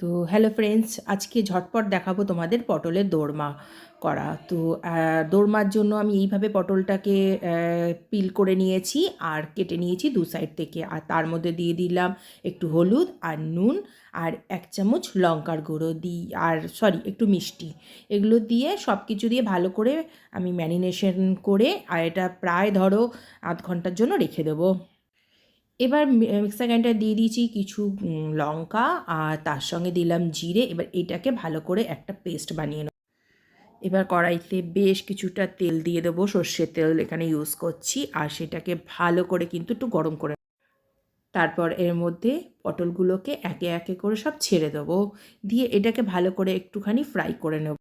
তো hello friends, আজকে ঝটপট দেখাবো তোমাদের পটলের দোরমা করা। তো দোরমার জন্য আমি এইভাবে পটলটাকে পিল করে নিয়েছি আর কেটে নিয়েছি দু সাইড থেকে। আর তার মধ্যে দিয়ে দিলাম একটু হলুদ আর নুন আর 1 চামচ লঙ্কার গুঁড়ো দিই, আর একটু মিষ্টি। এগুলো দিয়ে সব কিছু দিয়ে ভালো করে আমি ম্যারিনেশন করে, আর এটা প্রায় ধরো আধ ঘন্টার জন্য রেখে দেবো। এবার মিক্সার গ্রাইন্ডার দিয়ে দিয়েছি কিছু লঙ্কা, আর তার সঙ্গে দিলাম জিরে। এবার এটাকে ভালো করে একটা পেস্ট বানিয়ে নেব। এবার কড়াইতে বেশ কিছুটা তেল দিয়ে দেবো, সর্ষের তেল এখানে ইউজ করছি, আর সেটাকে ভালো করে কিন্তু একটু গরম করে তারপর এর মধ্যে পটলগুলোকে একে একে করে সব ছেড়ে দেবো, দিয়ে এটাকে ভালো করে একটুখানি ফ্রাই করে নেব।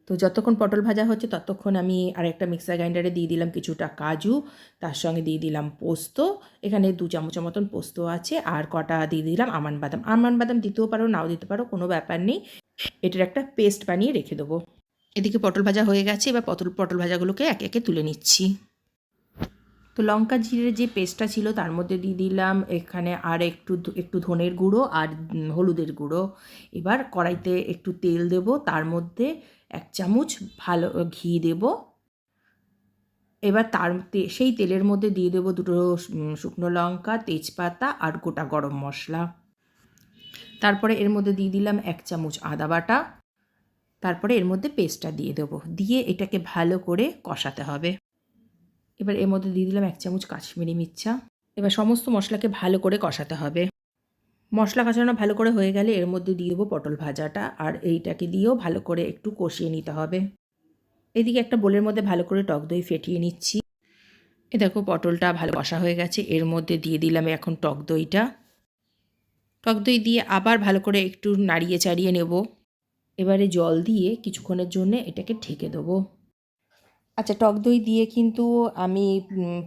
তো যতক্ষণ পটল ভাজা হচ্ছে ততক্ষণ আমি আরেকটা মিক্সার গ্রাইন্ডারে দিয়ে দিলাম কিছুটা কাজু, তার সঙ্গে দিয়ে দিলাম পোস্ত। এখানে 2 চামচের মতন পোস্ত আছে, আর কটা দিয়ে দিলাম আমন্ড বাদাম। আমন্ড বাদাম দিতেও পারো, নাও দিতে পারো, কোনো ব্যাপার নেই। এটার একটা পেস্ট বানিয়ে রেখে দেবো। এদিকে পটল ভাজা হয়ে গেছে, এবার পটল ভাজাগুলোকে একে একে তুলে নিচ্ছি। তো লঙ্কা জিরের যে পেস্টটা ছিল তার মধ্যে দিয়ে দিলাম এখানে আর একটু ধনের গুঁড়ো আর হলুদের গুঁড়ো। এবার কড়াইতে একটু তেল দেব, তার মধ্যে 1 চামচ ভালো ঘি দেব। এবার সেই তেলের মধ্যে দিয়ে দেবো দুটো শুকনো লঙ্কা, তেজপাতা আর গোটা গরম মশলা। তারপরে এর মধ্যে দিয়ে দিলাম 1 চামচ আদা বাটা। তারপরে এর মধ্যে পেস্টটা দিয়ে দেবো, দিয়ে এটাকে ভালো করে কষাতে হবে। এবার এর মধ্যে দিয়ে দিলাম 1 চামচ কাশ্মীরি মির্চা। এবার সমস্ত মশলাকে ভালো করে কষাতে হবে। মশলা কষানো ভালো করে হয়ে গেলে এর মধ্যে দিয়ে দেবো পটল ভাজাটা, আর এইটাকে দিয়েও ভালো করে একটু কষিয়ে নিতে হবে। এদিকে একটা বোলের মধ্যে ভালো করে টক দই ফেটিয়ে নিচ্ছি। এ দেখো পটলটা ভালো কষা হয়ে গেছে, এর মধ্যে দিয়ে দিলাম এখন টক দইটা। টক দই দিয়ে আবার ভালো করে একটু নাড়িয়ে চাড়িয়ে নেব। এবারে জল দিয়ে কিছুক্ষণের জন্য এটাকে ঢেকে দেবো। আচ্ছা, টক দই দিয়ে কিন্তু আমি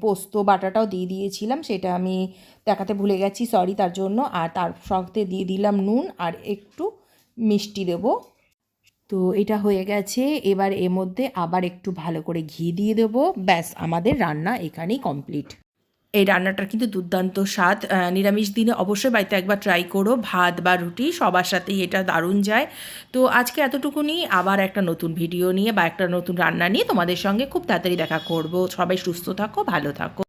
পোস্ত বাটাটাও দিয়ে দিয়েছিলাম, সেটা আমি দেখাতে ভুলে গেছি, সরি তার জন্য। আর তার সঙ্গে দিয়ে দিলাম নুন আর একটু মিষ্টি দেবো। তো এটা হয়ে গেছে। এবার এর মধ্যে আবার একটু ভালো করে ঘি দিয়ে দেবো। ব্যাস, আমাদের রান্না এখানেই কমপ্লিট। এই রান্নাটার কিন্তু দুর্দান্ত স্বাদ। নিরামিষ দিনে অবশ্যই বাড়িতে একবার ট্রাই করো, ভাত বা রুটি সবার সাথেই এটা দারুণ যায়। তো আজকে এতটুকুনি, আবার একটা নতুন ভিডিও নিয়ে বা একটা নতুন রান্না নিয়ে তোমাদের সঙ্গে খুব তাড়াতাড়ি দেখা করব। সবাই সুস্থ থাকো, ভালো থাকো।